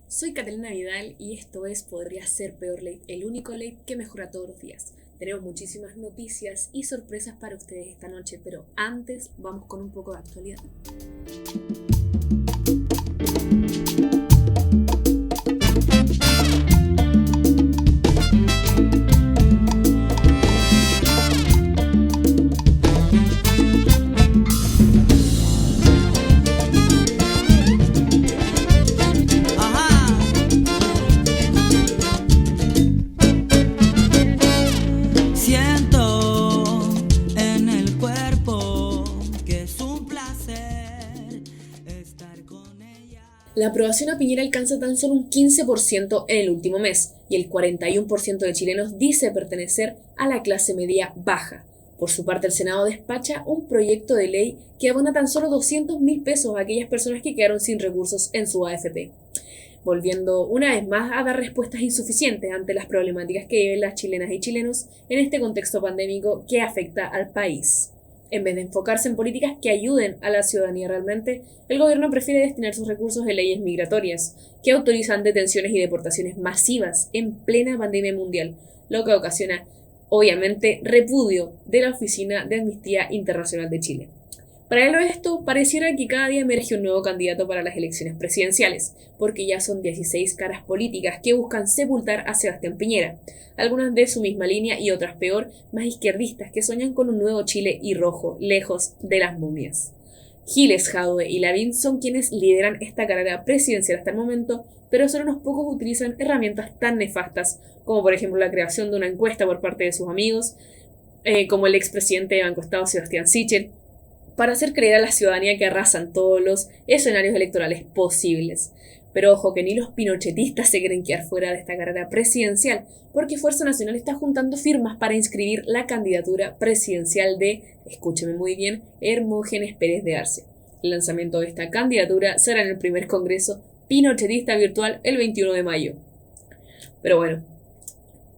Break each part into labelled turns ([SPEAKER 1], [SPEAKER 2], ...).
[SPEAKER 1] Soy Catalina Vidal y esto es Podría Ser Peor Late, el único late que mejora todos los días. Tenemos muchísimas noticias y sorpresas para ustedes esta noche, pero antes vamos con un poco de actualidad. La aprobación a Piñera alcanza tan solo un 15% en el último mes y el 41% de chilenos dice pertenecer a la clase media baja. Por su parte, el Senado despacha un proyecto de ley que abona tan solo 200.000 pesos a aquellas personas que quedaron sin recursos en su AFP, volviendo una vez más a dar respuestas insuficientes ante las problemáticas que viven las chilenas y chilenos en este contexto pandémico que afecta al país. En vez de enfocarse en políticas que ayuden a la ciudadanía realmente, el gobierno prefiere destinar sus recursos en leyes migratorias, que autorizan detenciones y deportaciones masivas en plena pandemia mundial, lo que ocasiona, obviamente, repudio de la Oficina de Amnistía Internacional de Chile. Paralelo a esto, pareciera que cada día emerge un nuevo candidato para las elecciones presidenciales, porque ya son 16 caras políticas que buscan sepultar a Sebastián Piñera, algunas de su misma línea y otras peor, más izquierdistas que sueñan con un nuevo Chile y rojo, lejos de las momias. Giles, Jadwe y Lavín son quienes lideran esta carrera presidencial hasta el momento, pero solo unos pocos utilizan herramientas tan nefastas como por ejemplo la creación de una encuesta por parte de sus amigos, como el expresidente de Banco Estado Sebastián Sichel, para hacer creer a la ciudadanía que arrasan todos los escenarios electorales posibles. Pero ojo que ni los pinochetistas se quieren quedar fuera de esta carrera presidencial, porque Fuerza Nacional está juntando firmas para inscribir la candidatura presidencial de, escúcheme muy bien, Hermógenes Pérez de Arce. El lanzamiento de esta candidatura será en el primer congreso pinochetista virtual el 21 de mayo. Pero bueno,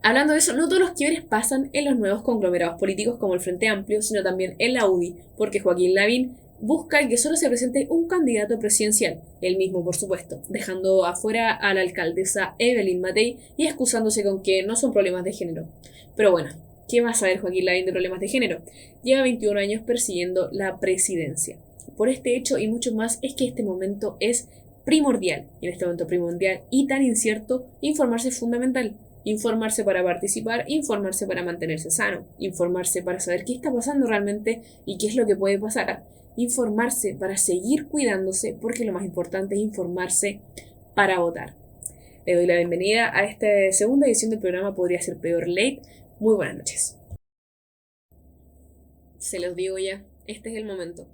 [SPEAKER 1] hablando de eso, no todos los quiebres pasan en los nuevos conglomerados políticos como el Frente Amplio, sino también en la UDI, porque Joaquín Lavín busca que solo se presente un candidato presidencial, él mismo por supuesto, dejando afuera a la alcaldesa Evelyn Matei y excusándose con que no son problemas de género. Pero bueno, ¿qué va a saber Joaquín Lavín de problemas de género? Lleva 21 años persiguiendo la presidencia. Por este hecho y mucho más es que este momento es primordial, y en este momento primordial y tan incierto, informarse es fundamental. Informarse para participar, informarse para mantenerse sano, informarse para saber qué está pasando realmente y qué es lo que puede pasar, informarse para seguir cuidándose, porque lo más importante es informarse para votar. Le doy la bienvenida a esta segunda edición del programa Podría Ser Peor Late. Muy buenas noches. Se los digo ya, este es el momento.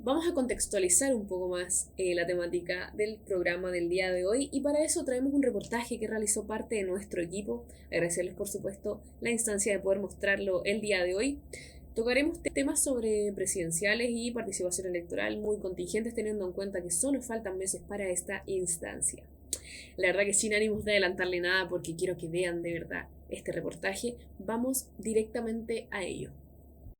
[SPEAKER 1] Vamos a contextualizar un poco más la temática del programa del día de hoy y para eso traemos un reportaje que realizó parte de nuestro equipo. Agradecerles por supuesto la instancia de poder mostrarlo el día de hoy. Tocaremos temas sobre presidenciales y participación electoral muy contingentes teniendo en cuenta que solo faltan meses para esta instancia. La verdad que sin ánimos de adelantarle nada porque quiero que vean de verdad este reportaje, vamos directamente a ello.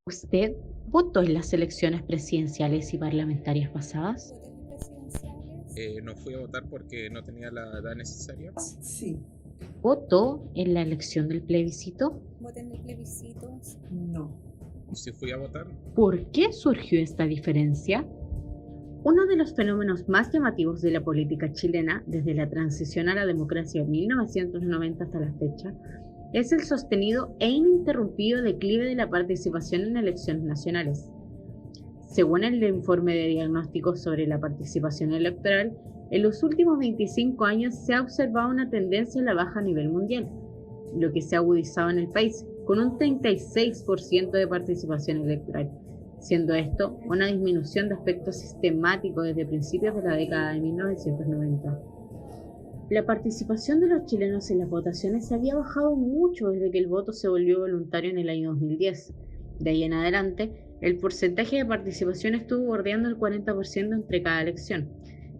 [SPEAKER 2] ¿Usted votó en las elecciones presidenciales y parlamentarias pasadas?
[SPEAKER 3] No fui a votar porque no tenía la edad necesaria.
[SPEAKER 4] Sí.
[SPEAKER 2] ¿Votó en la elección del plebiscito?
[SPEAKER 5] ¿Voté en el plebiscito?
[SPEAKER 4] No.
[SPEAKER 3] Sí fui a votar.
[SPEAKER 2] ¿Por qué surgió esta diferencia? Uno de los fenómenos más llamativos de la política chilena desde la transición a la democracia en 1990 hasta la fecha es el sostenido e ininterrumpido declive de la participación en elecciones nacionales. Según el informe de diagnóstico sobre la participación electoral, en los últimos 25 años se ha observado una tendencia a la baja a nivel mundial, lo que se ha agudizado en el país, con un 36% de participación electoral, siendo esto una disminución de aspecto sistemático desde principios de la década de 1990. La participación de los chilenos en las votaciones había bajado mucho desde que el voto se volvió voluntario en el año 2010. De ahí en adelante, el porcentaje de participación estuvo bordeando el 40% entre cada elección.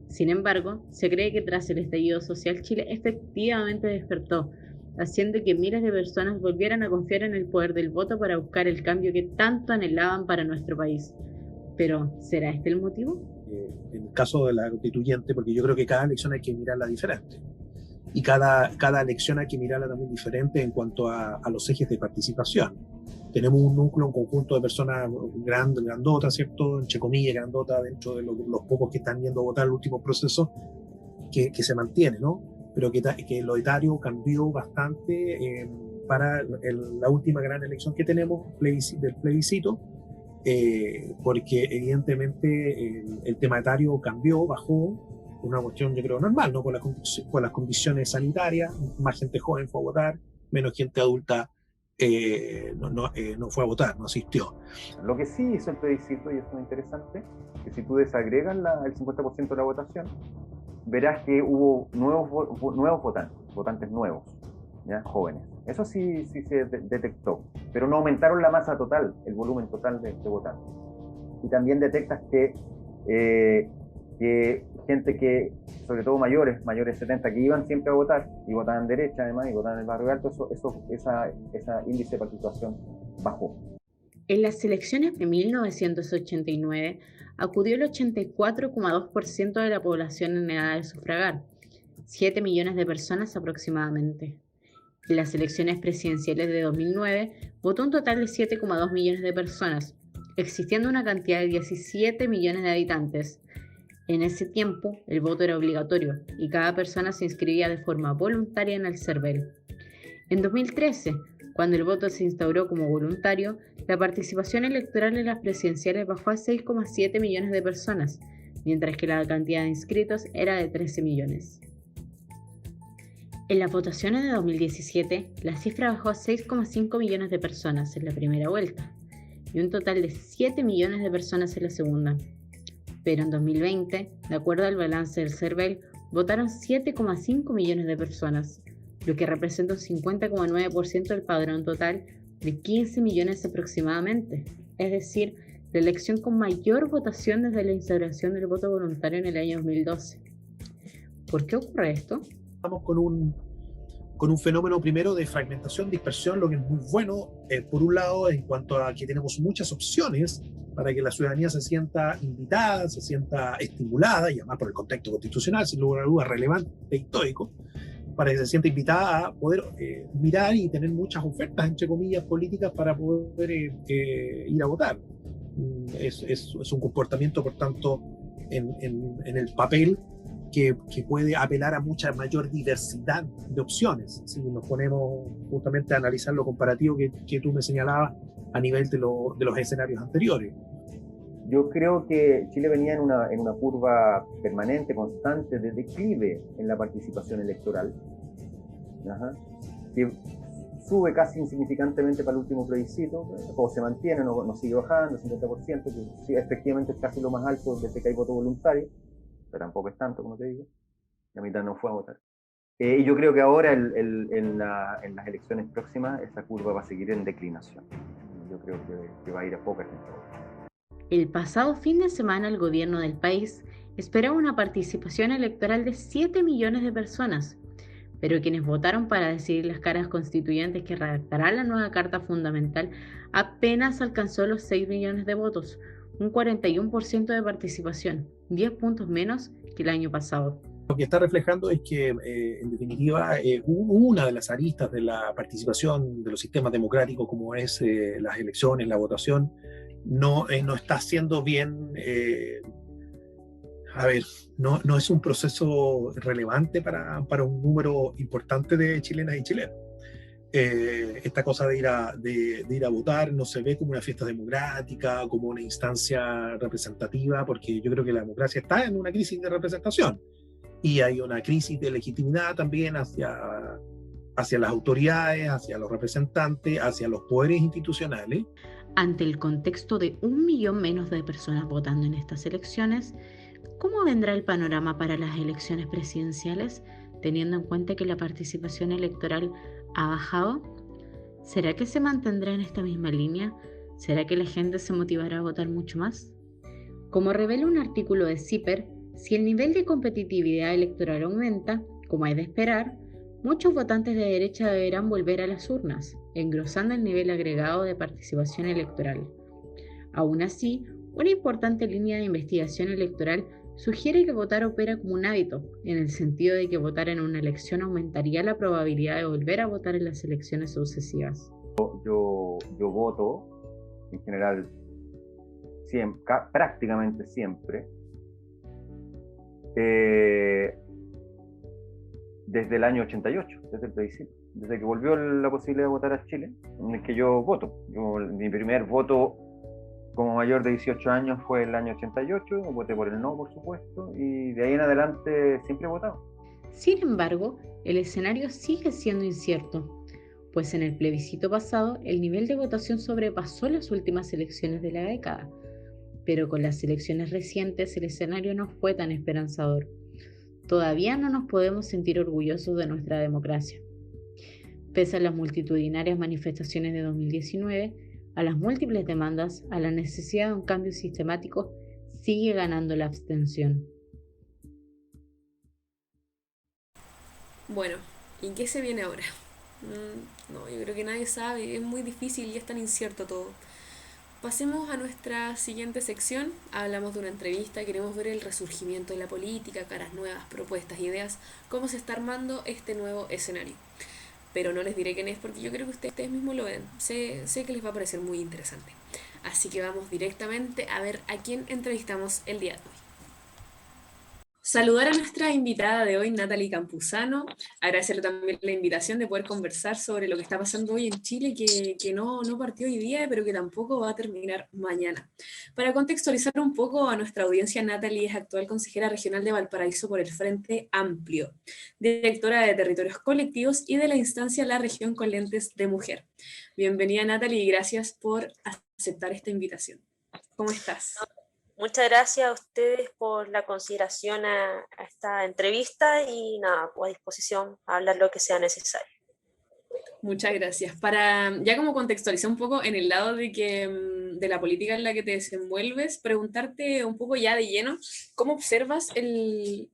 [SPEAKER 2] Sin embargo, se cree que tras el estallido social Chile efectivamente despertó, haciendo que miles de personas volvieran a confiar en el poder del voto para buscar el cambio que tanto anhelaban para nuestro país. Pero, ¿será este el motivo?
[SPEAKER 4] en el caso de la constituyente, porque yo creo que cada elección hay que mirarla diferente. Y cada elección hay que mirarla también diferente en cuanto a los ejes de participación. Tenemos un núcleo, un conjunto de personas grandotas, ¿cierto? Entre comillas, grandotas, dentro de los pocos que están yendo a votar el último proceso, que se mantiene, ¿no? Pero que lo etario cambió bastante para la última gran elección que tenemos, del plebiscito, porque evidentemente el tema etario cambió, bajó, una cuestión yo creo normal, ¿no? Por las condiciones sanitarias, más gente joven fue a votar, menos gente adulta no fue a votar, no asistió.
[SPEAKER 5] Lo que sí hizo el plebiscito, y esto es interesante, que si tú desagregas el 50% de la votación, verás que hubo nuevos votantes nuevos, ¿ya? Jóvenes. Eso sí se detectó, pero no aumentaron la masa total, el volumen total de votantes. Y también detectas que gente que, sobre todo mayores de 70, que iban siempre a votar, y votaban derecha además, y votaban en el barrio alto, esa índice de participación bajó.
[SPEAKER 2] En las elecciones de 1989 acudió el 84,2% de la población en edad de sufragar, 7 millones de personas aproximadamente. En las elecciones presidenciales de 2009 votó un total de 7,2 millones de personas, existiendo una cantidad de 17 millones de habitantes. En ese tiempo, el voto era obligatorio y cada persona se inscribía de forma voluntaria en el CERVEL. En 2013, cuando el voto se instauró como voluntario, la participación electoral en las presidenciales bajó a 6,7 millones de personas, mientras que la cantidad de inscritos era de 13 millones. En las votaciones de 2017, la cifra bajó a 6,5 millones de personas en la primera vuelta y un total de 7 millones de personas en la segunda. Pero en 2020, de acuerdo al balance del CERVEL, votaron 7,5 millones de personas, lo que representa un 50,9% del padrón total de 15 millones aproximadamente, es decir, la elección con mayor votación desde la instauración del voto voluntario en el año 2012. ¿Por qué ocurre esto?
[SPEAKER 4] Estamos con un fenómeno primero de fragmentación, dispersión, lo que es muy bueno, por un lado, en cuanto a que tenemos muchas opciones para que la ciudadanía se sienta invitada, se sienta estimulada, y además por el contexto constitucional, sin lugar a dudas relevante e histórico, para que se sienta invitada a poder mirar y tener muchas ofertas, entre comillas, políticas para poder ir a votar. Es un comportamiento, por tanto, en el papel que puede apelar a mucha mayor diversidad de opciones. Si nos ponemos justamente a analizar lo comparativo que tú me señalabas a nivel de los escenarios anteriores.
[SPEAKER 5] Yo creo que Chile venía en una curva permanente, constante, de declive en la participación electoral, que sube casi insignificantemente para el último plebiscito, o se mantiene, no sigue bajando, 50%, que sí, efectivamente es casi lo más alto desde que hay voto voluntario, pero tampoco es tanto, como te digo, la mitad no fue a votar. Y yo creo que ahora en las elecciones próximas esa curva va a seguir en declinación. Yo creo que va a ir a poca gente.
[SPEAKER 2] El pasado fin de semana el gobierno del país esperaba una participación electoral de 7 millones de personas, pero quienes votaron para decidir las caras constituyentes que redactará la nueva Carta Fundamental apenas alcanzó los 6 millones de votos, un 41% de participación, 10 puntos menos que el año pasado.
[SPEAKER 4] Lo que está reflejando es que, en definitiva, una de las aristas de la participación de los sistemas democráticos, como es las elecciones, la votación, no está siendo bien, no es un proceso relevante para un número importante de chilenas y chilenos. Esta cosa de ir a votar no se ve como una fiesta democrática, como una instancia representativa, porque yo creo que la democracia está en una crisis de representación y hay una crisis de legitimidad también hacia las autoridades, hacia los representantes, hacia los poderes institucionales.
[SPEAKER 2] Ante el contexto de 1 millón menos de personas votando en estas elecciones, ¿cómo vendrá el panorama para las elecciones presidenciales, teniendo en cuenta que la participación electoral ha bajado? ¿Será que se mantendrá en esta misma línea? ¿Será que la gente se motivará a votar mucho más? Como revela un artículo de CIPER, si el nivel de competitividad electoral aumenta, como es de esperar, muchos votantes de derecha deberán volver a las urnas, engrosando el nivel agregado de participación electoral. Aún así, Una importante línea de investigación electoral sugiere que votar opera como un hábito, en el sentido de que votar en una elección aumentaría la probabilidad de volver a votar en las elecciones sucesivas.
[SPEAKER 5] Yo voto, en general, prácticamente siempre, desde el año 88, desde el plebiscito, desde que volvió la posibilidad de votar a Chile, en el que yo voto. Mi primer voto como mayor de 18 años fue el año 88, voté por el no, por supuesto, y de ahí en adelante siempre he votado.
[SPEAKER 2] Sin embargo, el escenario sigue siendo incierto, pues en el plebiscito pasado el nivel de votación sobrepasó las últimas elecciones de la década, pero con las elecciones recientes el escenario no fue tan esperanzador. Todavía no nos podemos sentir orgullosos de nuestra democracia. Pese a las multitudinarias manifestaciones de 2019, a las múltiples demandas, a la necesidad de un cambio sistemático, sigue ganando la abstención.
[SPEAKER 1] Bueno, ¿y qué se viene ahora? No, yo creo que nadie sabe, es muy difícil y es tan incierto todo. Pasemos a nuestra siguiente sección. Hablamos de una entrevista, queremos ver el resurgimiento de la política, caras nuevas, propuestas, ideas, cómo se está armando este nuevo escenario. Pero no les diré quién es porque yo creo que ustedes mismos lo ven. Sé que les va a parecer muy interesante. Así que vamos directamente a ver a quién entrevistamos el día de hoy. Saludar a nuestra invitada de hoy, Natalie Campuzano, agradecerle también la invitación de poder conversar sobre lo que está pasando hoy en Chile, que no partió hoy día, pero que tampoco va a terminar mañana. Para contextualizar un poco a nuestra audiencia, Natalie es actual consejera regional de Valparaíso por el Frente Amplio, directora de Territorios Colectivos y de la instancia La Región con Lentes de Mujer. Bienvenida, Natalie, y gracias por aceptar esta invitación. ¿Cómo estás?
[SPEAKER 6] Muchas gracias a ustedes por la consideración a esta entrevista y nada, pues a disposición a hablar lo que sea necesario.
[SPEAKER 1] Muchas gracias. Para ya como contextualizar un poco en el lado de la política en la que te desenvuelves, preguntarte un poco ya de lleno, ¿cómo observas el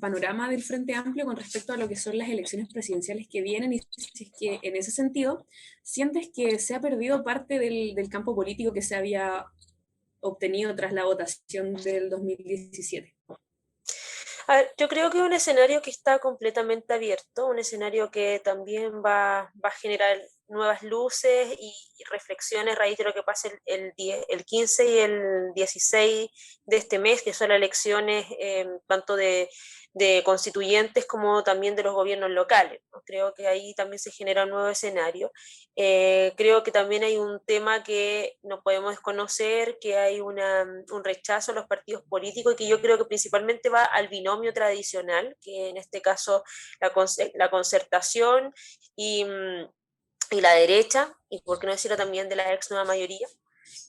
[SPEAKER 1] panorama del Frente Amplio con respecto a lo que son las elecciones presidenciales que vienen y si es que en ese sentido sientes que se ha perdido parte del campo político que se había obtenido tras la votación del 2017?
[SPEAKER 6] A ver, yo creo que es un escenario que está completamente abierto, un escenario que también va a generar nuevas luces y reflexiones a raíz de lo que pase el 15 y el 16 de este mes, que son las elecciones tanto de constituyentes como también de los gobiernos locales, ¿no? Creo que ahí también se genera un nuevo escenario. Creo que también hay un tema que no podemos desconocer, que hay un rechazo a los partidos políticos y que yo creo que principalmente va al binomio tradicional, que en este caso la concertación y la derecha, y por qué no decirlo también de la ex nueva mayoría.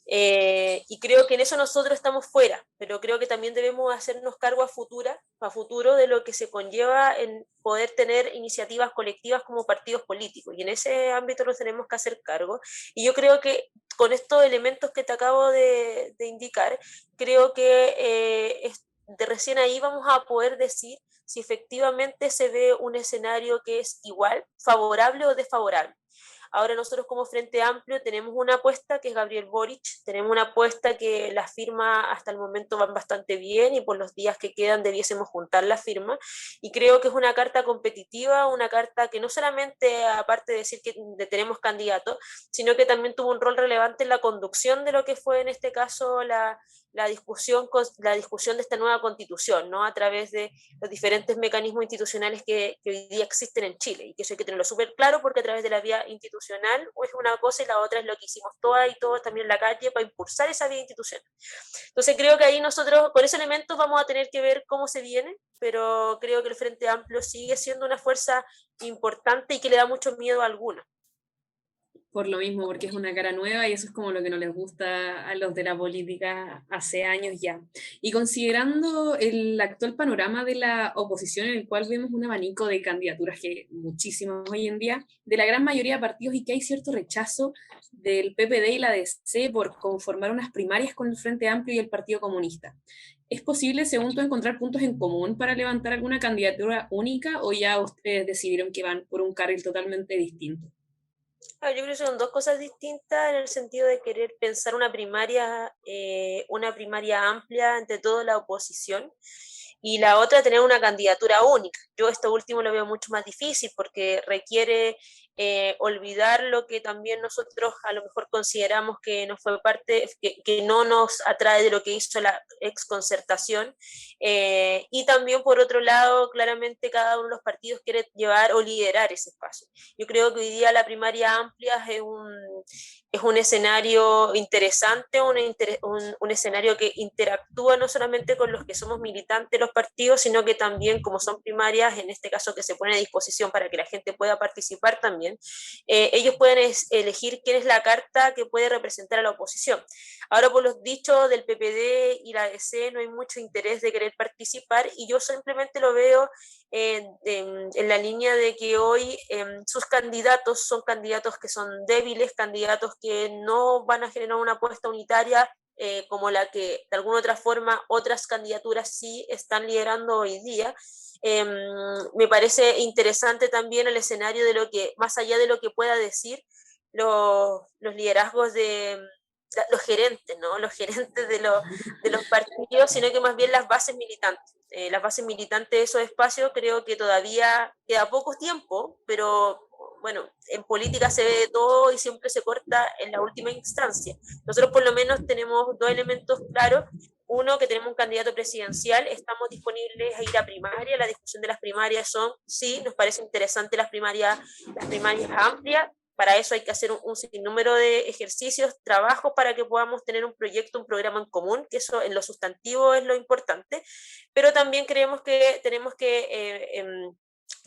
[SPEAKER 6] Y creo que en eso nosotros estamos fuera, pero creo que también debemos hacernos cargo a futuro de lo que se conlleva en poder tener iniciativas colectivas como partidos políticos, y en ese ámbito nos tenemos que hacer cargo. Y yo creo que con estos elementos que te acabo de indicar, creo que de recién ahí vamos a poder decir si efectivamente se ve un escenario que es igual, favorable o desfavorable. Ahora nosotros como Frente Amplio tenemos una apuesta que es Gabriel Boric, tenemos una apuesta que las firmas hasta el momento van bastante bien y por los días que quedan debiésemos juntar la firma, y creo que es una carta competitiva, una carta que no solamente, aparte de decir que tenemos candidatos, sino que también tuvo un rol relevante en la conducción de lo que fue en este caso la discusión de esta nueva constitución, ¿no? A través de los diferentes mecanismos institucionales que hoy día existen en Chile, y que eso hay que tenerlo súper claro, porque a través de la vía institucional es una cosa y la otra es lo que hicimos todas y todos también en la calle para impulsar esa vía institucional. Entonces creo que ahí nosotros con ese elemento vamos a tener que ver cómo se viene, pero creo que el Frente Amplio sigue siendo una fuerza importante y que le da mucho miedo a algunos.
[SPEAKER 1] Por lo mismo, porque es una cara nueva y eso es como lo que no les gusta a los de la política hace años ya. Y considerando el actual panorama de la oposición, en el cual vemos un abanico de candidaturas, que muchísimas hoy en día, de la gran mayoría de partidos, y que hay cierto rechazo del PPD y la DC por conformar unas primarias con el Frente Amplio y el Partido Comunista. ¿Es posible, según tú, encontrar puntos en común para levantar alguna candidatura única, o ya ustedes decidieron que van por un carril totalmente distinto?
[SPEAKER 6] Yo creo que son dos cosas distintas en el sentido de querer pensar una primaria amplia entre toda la oposición y la otra tener una candidatura única. Yo esto último lo veo mucho más difícil porque requiere olvidar lo que también nosotros a lo mejor consideramos que no fue parte, que no nos atrae de lo que hizo la exconcertación. Y también por otro lado, claramente cada uno de los partidos quiere llevar o liderar ese espacio. Yo creo que hoy día la primaria amplia es un escenario interesante, un escenario que interactúa no solamente con los que somos militantes de los partidos, sino que también, como son primarias, en este caso que se pone a disposición para que la gente pueda participar también, ellos pueden elegir quién es la carta que puede representar a la oposición. Ahora, por los dichos del PPD y la DC, no hay mucho interés de querer participar y yo simplemente lo veo en la línea de que hoy sus candidatos son candidatos que son débiles, candidatos que no van a generar una apuesta unitaria como la que de alguna otra forma otras candidaturas sí están liderando hoy día. Me parece interesante también el escenario de lo que, más allá de lo que pueda decir los liderazgos de los gerentes, ¿no? Los gerentes de los partidos, sino que más bien las bases militantes. Las bases militantes de esos espacios creo que todavía queda poco tiempo, pero bueno, en política se ve de todo y siempre se corta en la última instancia. Nosotros por lo menos tenemos dos elementos claros. Uno, que tenemos un candidato presidencial, estamos disponibles a ir a primaria, la discusión de las primarias son, sí, nos parece interesante las primarias amplias, para eso hay que hacer un sinnúmero de ejercicios, trabajos para que podamos tener un proyecto, un programa en común, que eso en lo sustantivo es lo importante, pero también creemos que tenemos que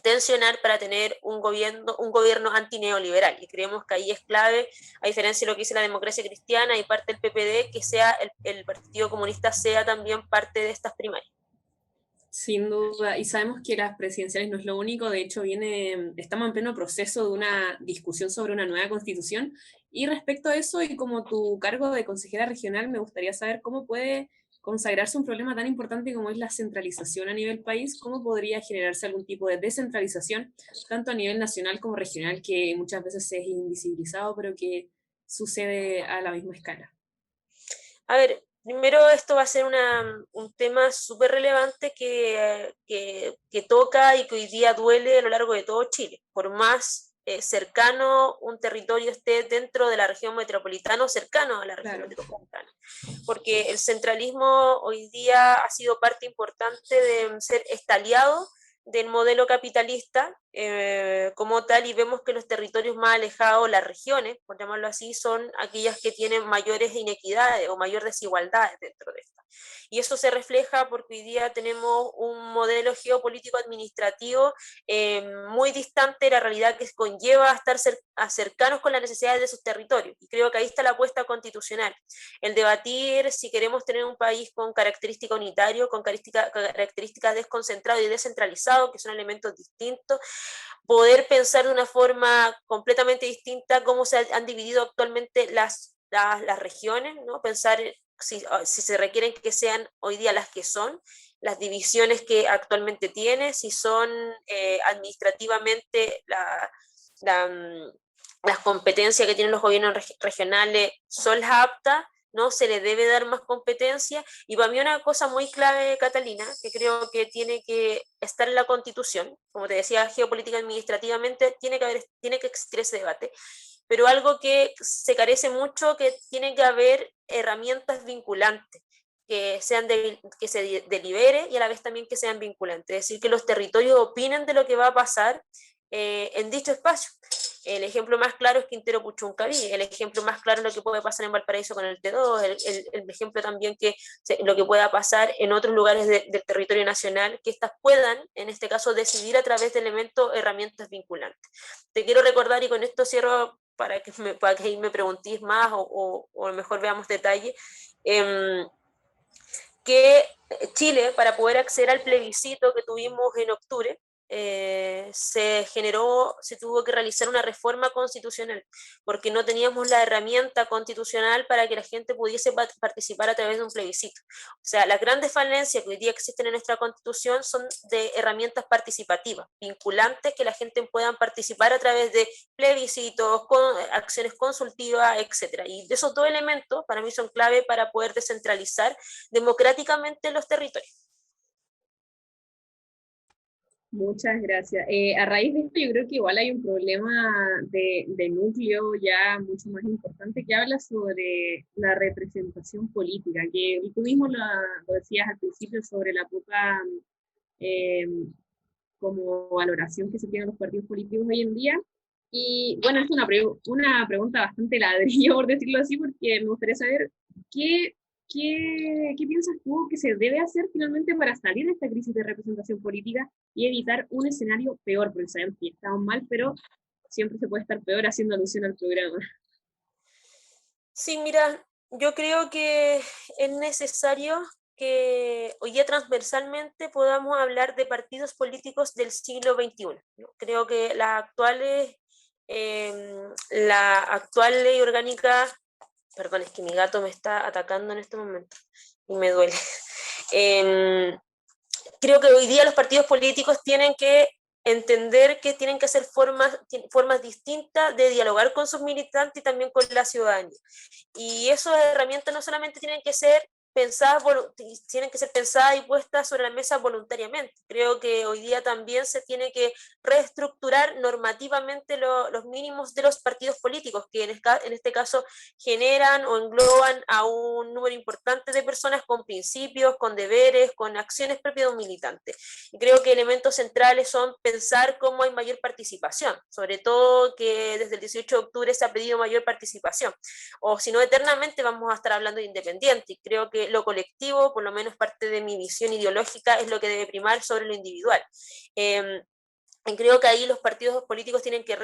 [SPEAKER 6] tensionar para tener un gobierno antineoliberal y creemos que ahí es clave, a diferencia de lo que dice la democracia cristiana y parte del PPD, que sea el Partido Comunista sea también parte de estas primarias.
[SPEAKER 1] Sin duda, y sabemos que las presidenciales no es lo único, de hecho estamos en pleno proceso de una discusión sobre una nueva constitución, y respecto a eso, y como tu cargo de consejera regional, me gustaría saber cómo puede consagrarse un problema tan importante como es la centralización a nivel país, cómo podría generarse algún tipo de descentralización, tanto a nivel nacional como regional, que muchas veces es invisibilizado, pero que sucede a la misma escala.
[SPEAKER 6] A ver, primero esto va a ser un tema súper relevante que toca y que hoy día duele a lo largo de todo Chile. Por más cercano un territorio esté dentro de la región metropolitana o cercano a la región metropolitana. Porque el centralismo hoy día ha sido parte importante de ser este aliado del modelo capitalista como tal, y vemos que los territorios más alejados, las regiones, por llamarlo así, son aquellas que tienen mayores inequidades o mayor desigualdades dentro de estas. Y eso se refleja porque hoy día tenemos un modelo geopolítico administrativo muy distante de la realidad que conlleva estar cercanos con las necesidades de esos territorios. Y creo que ahí está la apuesta constitucional, el debatir si queremos tener un país con característica unitario, con características desconcentrado y descentralizado, que son elementos distintos, poder pensar de una forma completamente distinta cómo se han dividido actualmente las regiones, ¿no? Pensar si se requieren que sean hoy día las que son, las divisiones que actualmente tiene, si son administrativamente las competencias que tienen los gobiernos regionales son las aptas, ¿no? Se le debe dar más competencia. Y para mí una cosa muy clave, Catalina, que creo que tiene que estar en la Constitución, como te decía, geopolítica administrativamente, tiene que existir ese debate. Pero algo que se carece mucho, que tiene que haber herramientas vinculantes, que se delibere y a la vez también que sean vinculantes. Es decir, que los territorios opinen de lo que va a pasar en dicho espacio. El ejemplo más claro es Quintero Puchuncaví, el ejemplo más claro es lo que puede pasar en Valparaíso con el T2, el ejemplo también que lo que pueda pasar en otros lugares del territorio nacional, que éstas puedan, en este caso, decidir a través de elementos, herramientas vinculantes. Te quiero recordar, y con esto cierro para que me preguntéis más o a lo mejor veamos detalle, que Chile, para poder acceder al plebiscito que tuvimos en octubre, se tuvo que realizar una reforma constitucional, porque no teníamos la herramienta constitucional para que la gente pudiese participar a través de un plebiscito. O sea, las grandes falencias que hoy día existen en nuestra constitución son de herramientas participativas, vinculantes, que la gente pueda participar a través de plebiscitos, acciones consultivas, etc. Y esos dos elementos para mí son clave para poder descentralizar democráticamente los territorios.
[SPEAKER 1] Muchas gracias. A raíz de esto, yo creo que igual hay un problema de núcleo ya mucho más importante que habla sobre la representación política, que tú mismo lo decías al principio sobre la poca eh, como valoración que se tiene en los partidos políticos hoy en día. Y bueno, es una pregunta bastante ladrillo, por decirlo así, porque me gustaría saber ¿qué piensas tú que se debe hacer finalmente para salir de esta crisis de representación política y evitar un escenario peor? Porque sabemos que estamos mal, pero siempre se puede estar peor, haciendo alusión al programa.
[SPEAKER 6] Sí, mira, yo creo que es necesario que hoy día transversalmente podamos hablar de partidos políticos del siglo XXI, ¿no? Creo que la actual ley orgánica, perdón, es que mi gato me está atacando en este momento y me duele. Creo que hoy día los partidos políticos tienen que entender que tienen que hacer formas distintas de dialogar con sus militantes y también con la ciudadanía. Y esas herramientas no solamente tienen que ser pensadas y puestas sobre la mesa voluntariamente. Creo que hoy día también se tiene que reestructurar normativamente los mínimos de los partidos políticos, que en este caso generan o engloban a un número importante de personas con principios, con deberes, con acciones propias de un militante. Y creo que elementos centrales son pensar cómo hay mayor participación, sobre todo que desde el 18 de octubre se ha pedido mayor participación, o si no eternamente vamos a estar hablando de independiente, y creo que lo colectivo, por lo menos parte de mi visión ideológica, es lo que debe primar sobre lo individual. Y creo que ahí los partidos políticos tienen que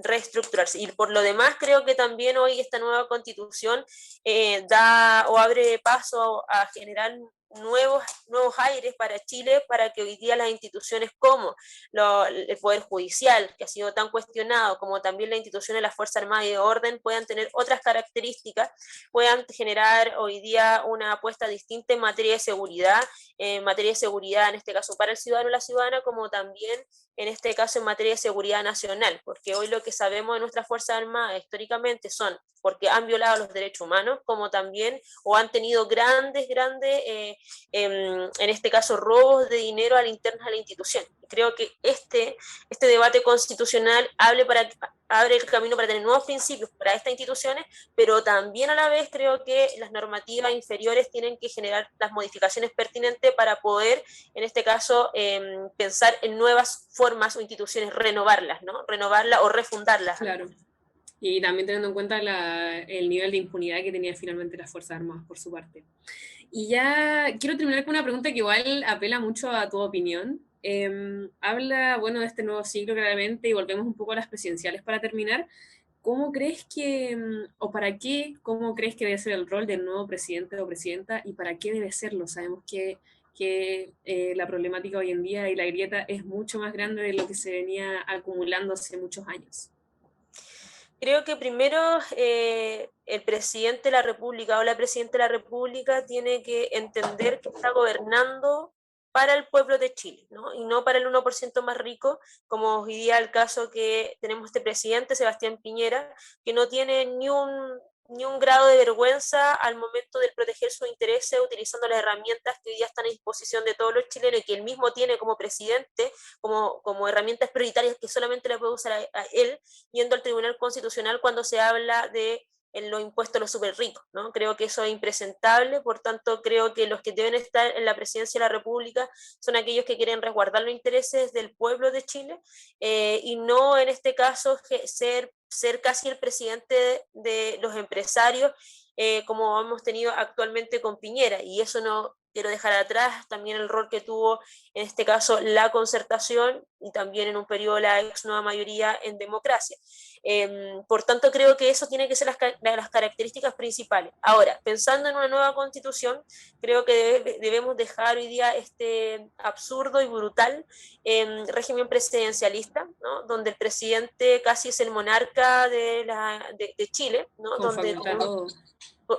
[SPEAKER 6] reestructurarse. Y por lo demás, creo que también hoy esta nueva constitución da o abre paso a generar nuevos aires para Chile, para que hoy día las instituciones como el Poder Judicial, que ha sido tan cuestionado, como también la institución de la Fuerza Armada y de Orden, puedan tener otras características, puedan generar hoy día una apuesta distinta en materia de seguridad, en este caso para el ciudadano o la ciudadana, como también en este caso en materia de seguridad nacional, porque hoy lo que sabemos de nuestras Fuerzas Armadas históricamente son porque han violado los derechos humanos, como también, o han tenido grandes, en este caso, robos de dinero internos a la institución. Creo que este debate constitucional abre el camino para tener nuevos principios para estas instituciones, pero también a la vez creo que las normativas inferiores tienen que generar las modificaciones pertinentes para poder, en este caso, pensar en nuevas formas o instituciones, renovarlas, ¿no? Renovarlas o refundarlas.
[SPEAKER 1] Claro. Y también teniendo en cuenta el nivel de impunidad que tenía finalmente las Fuerzas Armadas por su parte. Y ya quiero terminar con una pregunta que igual apela mucho a tu opinión. Habla, bueno, de este nuevo ciclo claramente, y volvemos un poco a las presidenciales para terminar. ¿Cómo crees o para qué, cómo crees que debe ser el rol del nuevo presidente o presidenta, y para qué debe serlo? Sabemos que la problemática hoy en día y la grieta es mucho más grande de lo que se venía acumulando hace muchos años.
[SPEAKER 6] Creo que primero el presidente de la República o la presidenta de la República tiene que entender que está gobernando para el pueblo de Chile, ¿no? Y no para el 1% más rico, como hoy día el caso que tenemos este presidente, Sebastián Piñera, que no tiene ni un grado de vergüenza al momento de proteger sus intereses utilizando las herramientas que hoy día están a disposición de todos los chilenos y que él mismo tiene como presidente, como herramientas prioritarias que solamente le puede usar a él, yendo al Tribunal Constitucional cuando se habla de los impuestos a los súper ricos, ¿no? Creo que eso es impresentable, por tanto creo que los que deben estar en la presidencia de la República son aquellos que quieren resguardar los intereses del pueblo de Chile y no en este caso ser casi el presidente de los empresarios como hemos tenido actualmente con Piñera, y eso no quiero dejar atrás también el rol que tuvo en este caso la Concertación y también en un periodo la ex nueva mayoría en democracia. Por tanto, creo que eso tiene que ser las características principales. Ahora, pensando en una nueva constitución, creo que debemos dejar hoy día este absurdo y brutal régimen presidencialista, ¿no? Donde el presidente casi es el monarca de Chile, ¿no?
[SPEAKER 1] Con
[SPEAKER 6] Donde
[SPEAKER 1] todo.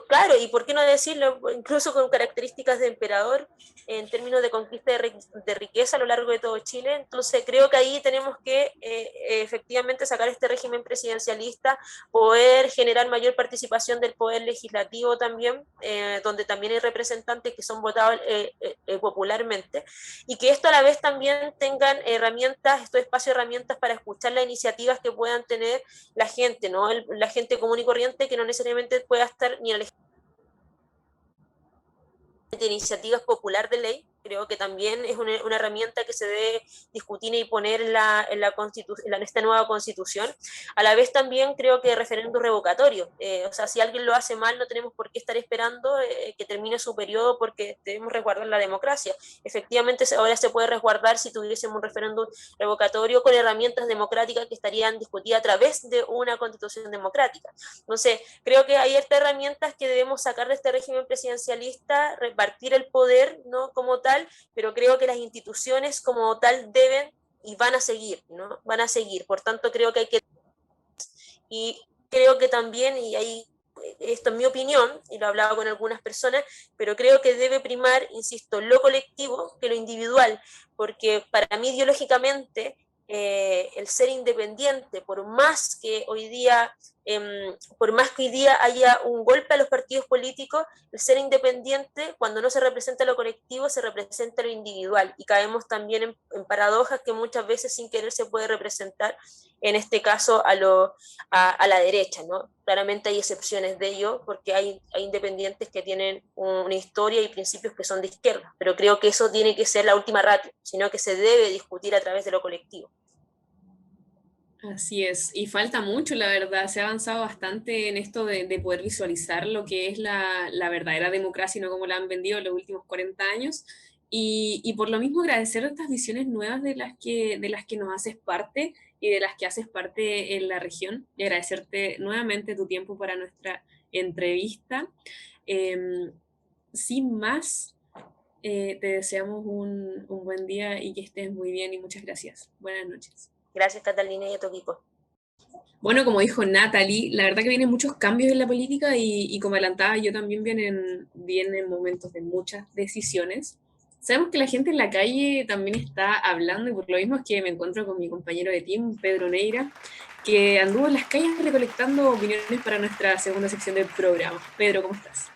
[SPEAKER 6] claro, y por qué no decirlo, incluso con características de emperador en términos de conquista de riqueza a lo largo de todo Chile. Entonces creo que ahí tenemos que efectivamente sacar este régimen presidencialista, poder generar mayor participación del poder legislativo también, donde también hay representantes que son votados popularmente, y que esto a la vez también tengan herramientas, estos espacios de herramientas para escuchar las iniciativas que puedan tener la gente, ¿no? La gente común y corriente que no necesariamente pueda estar ni en el de iniciativas popular de ley. Creo que también es una herramienta que se debe discutir y poner en esta nueva constitución. A la vez también creo que referéndum revocatorio. O sea, si alguien lo hace mal, no tenemos por qué estar esperando que termine su periodo, porque debemos resguardar la democracia. Efectivamente, ahora se puede resguardar si tuviésemos un referéndum revocatorio con herramientas democráticas que estarían discutidas a través de una constitución democrática. Entonces, creo que hay estas herramientas que debemos sacar de este régimen presidencialista, repartir el poder, ¿no? Como tal, pero creo que las instituciones como tal deben y van a seguir, ¿no? Van a seguir. Por tanto, creo que hay que... Y creo que también, y ahí esto es mi opinión, y lo he hablado con algunas personas, pero creo que debe primar, insisto, lo colectivo que lo individual, porque para mí ideológicamente el ser independiente, por más que hoy día haya un golpe a los partidos políticos, el ser independiente, cuando no se representa lo colectivo, se representa lo individual, y caemos también en paradojas que muchas veces sin querer se puede representar, en este caso a la derecha, ¿no? Claramente hay excepciones de ello, porque hay independientes que tienen una historia y principios que son de izquierda, pero creo que eso tiene que ser la última ratio, sino que se debe discutir a través de lo colectivo.
[SPEAKER 1] Así es, y falta mucho, la verdad. Se ha avanzado bastante en esto de poder visualizar lo que es la verdadera democracia y no como la han vendido en los últimos 40 años. Y por lo mismo agradecer estas visiones nuevas de las que nos haces parte y de las que haces parte en la región, y agradecerte nuevamente tu tiempo para nuestra entrevista. Sin más, te deseamos un buen día y que estés muy bien, y muchas gracias. Buenas noches.
[SPEAKER 6] Gracias, Catalina, y a tu equipo.
[SPEAKER 1] Bueno, como dijo Natalie, la verdad que vienen muchos cambios en la política y como adelantaba yo también vienen momentos de muchas decisiones. Sabemos que la gente en la calle también está hablando, y por lo mismo es que me encuentro con mi compañero de team, Pedro Neira, que anduvo en las calles recolectando opiniones para nuestra segunda sección del programa. Pedro, ¿cómo estás?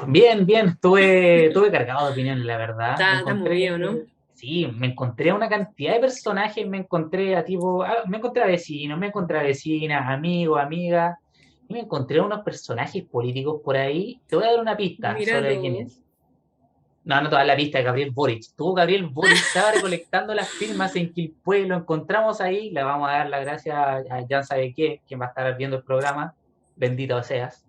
[SPEAKER 7] Bien, estuve cargado de opiniones, la verdad.
[SPEAKER 1] Está movido, ¿no?
[SPEAKER 7] Sí, me encontré a una cantidad de personajes, me encontré a vecinos, me encontré a vecinas, amigos, amigas, y me encontré a unos personajes políticos por ahí. Te voy a dar una pista sobre quién es. No te voy a dar la pista de Gabriel Boric. Gabriel Boric estaba recolectando las firmas en Quilpué, lo encontramos ahí. Le vamos a dar las gracias a Jan sabe qué, quien va a estar viendo el programa. Bendito seas.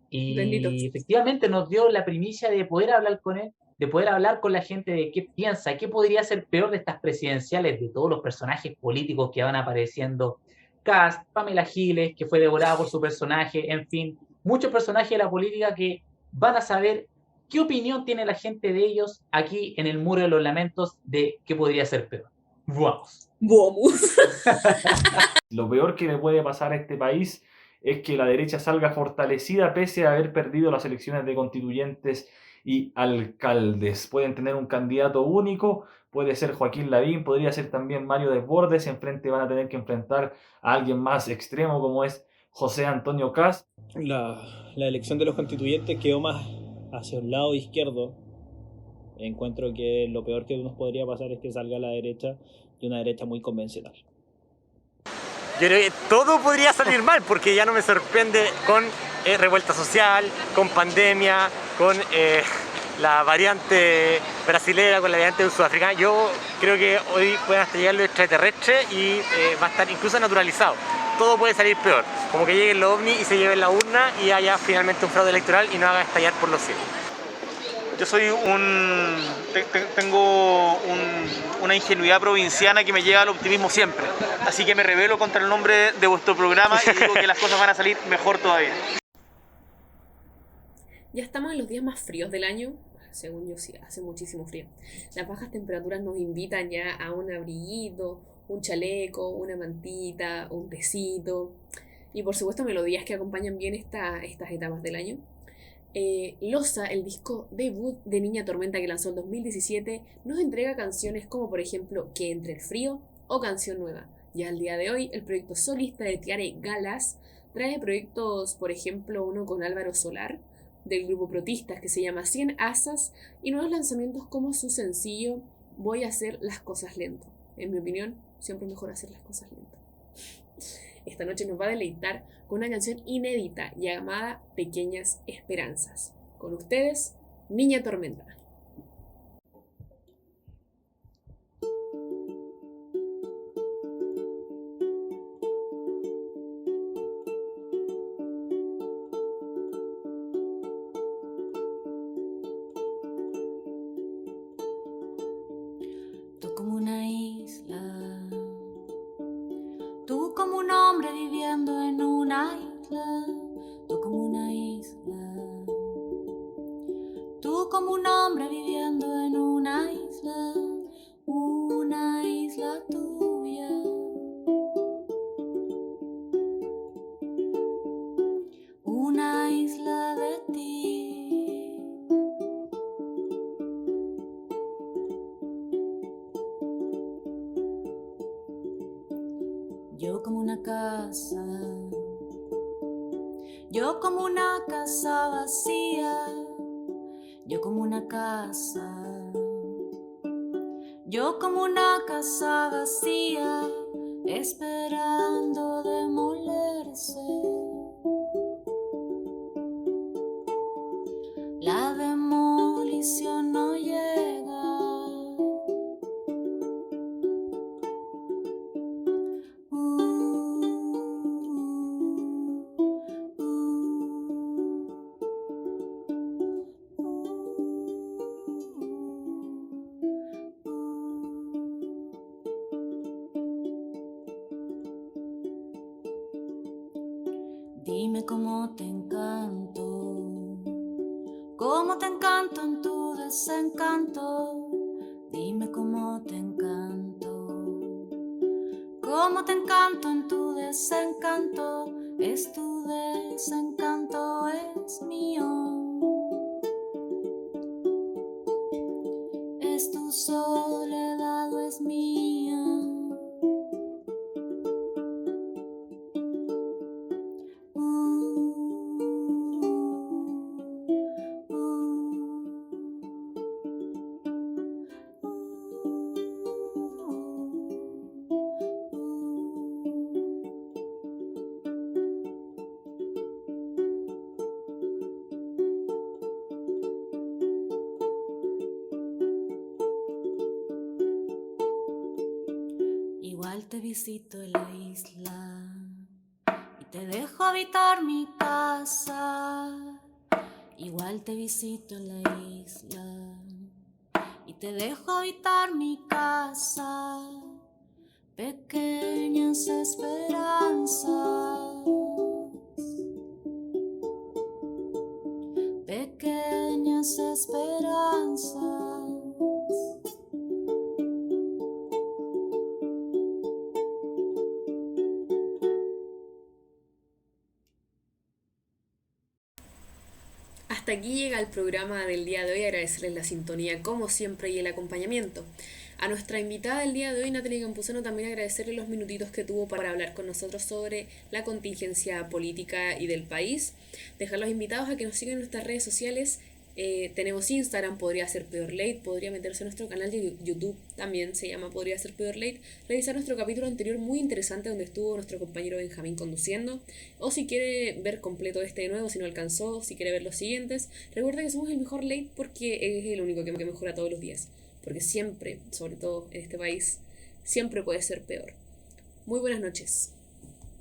[SPEAKER 7] Y
[SPEAKER 1] Bendito.
[SPEAKER 7] Efectivamente nos dio la primicia de poder hablar con él, de poder hablar con la gente de qué piensa, qué podría ser peor de estas presidenciales, de todos los personajes políticos que van apareciendo. Kast, Pamela Giles, que fue devorada por su personaje, en fin, muchos personajes de la política que van a saber qué opinión tiene la gente de ellos aquí en el Muro de los Lamentos de qué podría ser peor. ¡Vamos!
[SPEAKER 8] Lo peor que le puede pasar a este país es que la derecha salga fortalecida pese a haber perdido las elecciones de constituyentes y alcaldes. Pueden tener un candidato único, puede ser Joaquín Lavín, podría ser también Mario Desbordes. Enfrente van a tener que enfrentar a alguien más extremo como es José Antonio Kast.
[SPEAKER 9] La elección de los constituyentes quedó más hacia un lado izquierdo. Encuentro que lo peor que nos podría pasar es que salga la derecha, y una derecha muy convencional.
[SPEAKER 10] Yo creo que todo podría salir mal, porque ya no me sorprende con revuelta social, con pandemia, con la variante brasilera, con la variante sudafricana. Yo creo que hoy pueden hasta llegar los extraterrestres y va a estar incluso naturalizado. Todo puede salir peor, como que lleguen los ovnis y se lleven la urna y haya finalmente un fraude electoral y no haga estallar por los cielos.
[SPEAKER 11] Yo soy tengo una ingenuidad provinciana que me lleva al optimismo siempre. Así que me rebelo contra el nombre de vuestro programa y digo que las cosas van a salir mejor todavía.
[SPEAKER 1] Ya estamos en los días más fríos del año. Según yo, sí, hace muchísimo frío. Las bajas temperaturas nos invitan ya a un abriguito, un chaleco, una mantita, un tecito. Y por supuesto melodías que acompañan bien estas etapas del año. Losa, el disco debut de Niña Tormenta que lanzó en 2017, nos entrega canciones como por ejemplo Que entre el frío o Canción Nueva. Ya al día de hoy, el proyecto solista de Tiare Galas trae proyectos, por ejemplo, uno con Álvaro Solar, del grupo Protistas, que se llama 100 Asas, y nuevos lanzamientos como su sencillo Voy a hacer las cosas lento. En mi opinión, siempre es mejor hacer las cosas lento. Esta noche nos va a deleitar con una canción inédita llamada Pequeñas Esperanzas. Con ustedes, Niña Tormenta.
[SPEAKER 12] Tú como una isla, tú como un hombre viviendo en una isla, tú como una isla, tú como un hombre viviendo en una isla tuya, una isla de ti. Yo como una casa, yo como una casa vacía, yo como una casa, yo como una casa vacía, esperando demolerse. La demolición no llega. Dime cómo te encanto en tu desencanto. Dime cómo te encanto en tu desencanto. Es tu desencanto, es mío. Es tu soledad o es mía. Igual te visito en la isla y te dejo habitar mi casa. Igual te visito en la isla y te dejo habitar mi casa. Pequeñas esperanzas, pequeñas esperanzas.
[SPEAKER 1] Hasta aquí llega el programa del día de hoy. Agradecerles la sintonía como siempre y el acompañamiento. A nuestra invitada del día de hoy, Natalia Campuzano, también agradecerle los minutitos que tuvo para hablar con nosotros sobre la contingencia política y del país. Dejar los invitados a que nos sigan en nuestras redes sociales. Tenemos Instagram, Podría Ser Peor Late, podría meterse a nuestro canal de YouTube, también se llama Podría Ser Peor Late, revisar nuestro capítulo anterior muy interesante donde estuvo nuestro compañero Benjamín conduciendo, o si quiere ver completo este de nuevo, si no alcanzó, si quiere ver los siguientes, recuerda que somos el mejor late porque es el único que mejora todos los días, porque siempre, sobre todo en este país, siempre puede ser peor. Muy buenas noches.